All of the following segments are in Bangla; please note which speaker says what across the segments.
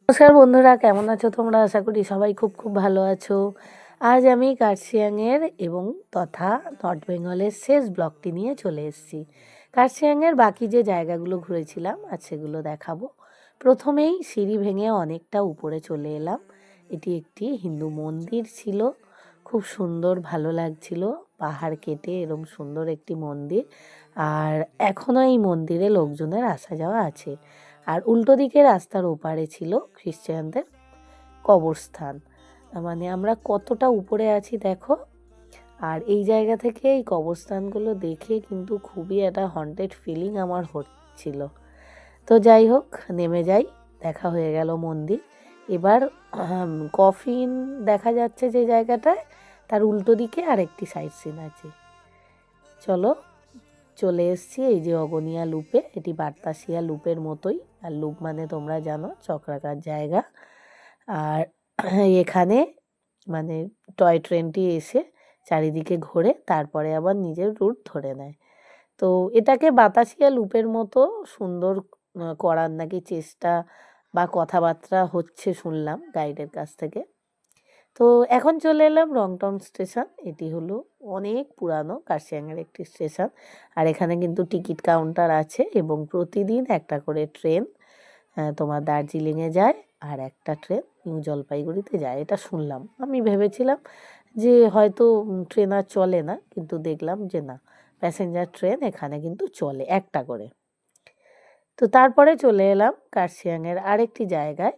Speaker 1: নমস্কার বন্ধুরা, কেমন আছো তোমরা? আশা করি সবাই খুব খুব ভালো আছো। আজ আমি কার্শিয়াংয়ের এবং তথা নর্থ বেঙ্গলের শেষ ব্লগটি নিয়ে চলে এসেছি। কার্শিয়াংয়ের বাকি যে জায়গাগুলো ঘুরেছিলাম আজ সেগুলো দেখাবো। প্রথমেই সিঁড়ি ভেঙে অনেকটা উপরে চলে এলাম। এটি একটি হিন্দু মন্দির ছিল, খুব সুন্দর, ভালো লাগছিল। পাহাড় কেটে এরম সুন্দর একটি মন্দির, আর এখনও এই মন্দিরে লোকজনের আসা যাওয়া আছে। আর উল্টো দিকে রাস্তার ওপারে ছিল খ্রিস্টানদের কবরস্থান। মানে আমরা কতটা উপরে আছি দেখো। আর এই জায়গা থেকে এই কবরস্থানগুলো দেখে কিন্তু খুবই একটা হন্টেড ফিলিং আমার হচ্ছিল। তো যাই হোক, নেমে যাই। দেখা হয়ে গেল মন্দির। এবার কফিন দেখা যাচ্ছে যে জায়গাটায়, তার উল্টো দিকে আরেকটি সাইড সিন আছে। চলো, চলে এসেছি এই যে অগনিয়া লুপে। এটি বাতাসিয়া লুপের মতোই, আর লুপ মানে তোমরা জানো চক্রাকার জায়গা। আর এখানে মানে টয় ট্রেনটি এসে চারিদিকে ঘোরে, তারপরে আবার নিজের রুট ধরে নেয়। তো এটাকে বাতাসিয়া লুপের মতো সুন্দর করার নাকি চেষ্টা বা কথাবার্তা হচ্ছে শুনলাম গাইডের কাছ থেকে। তো এখন চলে এলাম রংটং স্টেশন। এটি হলো অনেক পুরানো কার্শিয়াংয়ের একটি স্টেশন। আর এখানে কিন্তু টিকিট কাউন্টার আছে এবং প্রতিদিন একটা করে ট্রেন তোমার দার্জিলিংয়ে যায়, আর একটা ট্রেন নিউ জলপাইগুড়িতে যায়, এটা শুনলাম। আমি ভেবেছিলাম যে হয়তো ট্রেন আর চলে না, কিন্তু দেখলাম যে না, প্যাসেঞ্জার ট্রেন এখানে কিন্তু চলে একটা করে। তো তারপরে চলে এলাম কার্শিয়াংয়ের আরেকটি জায়গায়,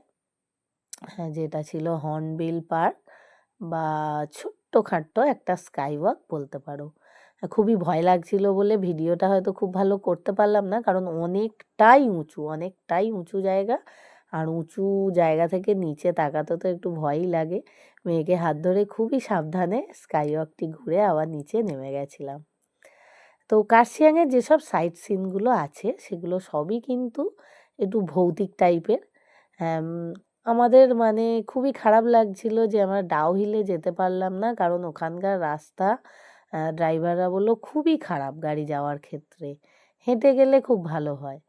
Speaker 1: যেটা ছিল হর্নবিল পার্ক, বা ছোট্টখাট্ট একটা স্কাই ওয়াক বলতে পারো। খুবই ভয় লাগছিল বলে ভিডিওটা হয়তো খুব ভালো করতে পারলাম না, কারণ অনেকটাই উঁচু জায়গা। আর উঁচু জায়গা থেকে নিচে তাকাতে তো একটু ভয়ই লাগে। মেয়েকে হাত ধরে খুবই সাবধানে স্কাই ওয়াকটি ঘুরে আবার নিচে নেমে গেছিলাম। তো কার্শিয়াংয়ের যেসব সাইট সিনগুলো আছে সেগুলো সবই কিন্তু একটু ভৌতিক টাইপের। আমাদের মানে খুবই খারাপ লাগছিল যে আমরা ডাউহিলে যেতে পারলাম না, কারণ ওখানকার রাস্তা ড্রাইভাররা বললো খুবই খারাপ গাড়ি যাওয়ার ক্ষেত্রে। হেঁটে গেলে খুব ভালো হয়,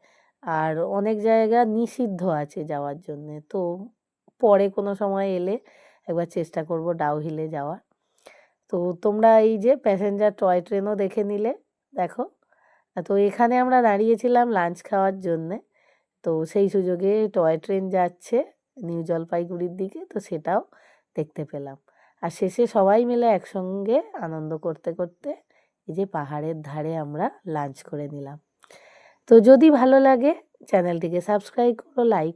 Speaker 1: আর অনেক জায়গা নিষিদ্ধ আছে যাওয়ার জন্যে। তো পরে কোনো সময় এলে একবার চেষ্টা করব ডাউহিলে যাওয়ার। তো তোমরা এই যে প্যাসেঞ্জার টয় ট্রেনও দেখে নিলে, দেখো। তো এখানে আমরা দাঁড়িয়েছিলাম লাঞ্চ খাওয়ার জন্যে। তো সেই সুযোগে টয় ট্রেন যাচ্ছে নিউ জলপাইগুড়ির দিকে, তো সেটাও দেখতে পেলাম। আর শেষে সবাই মিলে একসঙ্গে আনন্দ করতে করতে এই যে পাহাড়ের ধারে আমরা লাঞ্চ করে নিলাম। তো যদি ভালো লাগে চ্যানেলটিকে সাবস্ক্রাইব করো, লাইক